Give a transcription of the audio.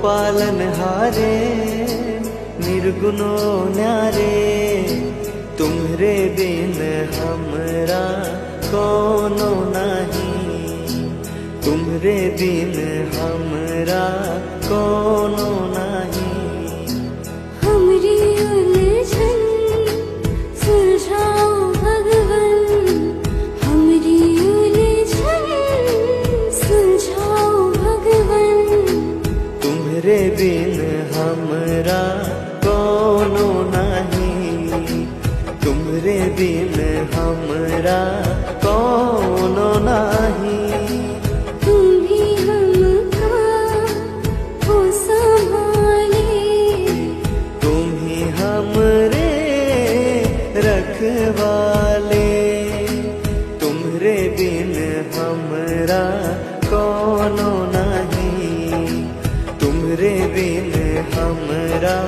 पालनहारे निर्गुणो न्यारे, तुम्हरे बिन हमरा कोनो नहीं, तुम्हरे बिन हमरा कोनो नहीं। हमरी उलझन सुलझाओ भगवन, हमरी उलझन सुलझाओ भगवन। तुम्हरे बिन हमरा कोनो नहीं, तुम्हरे बिन हमरा कोनो नहीं। तुम भी हमका हो संभाले, तुम ही हमरे रखवाले, तुम्हरे बिन हमरा कोनो नहीं, तुम्हरे बिन हमरा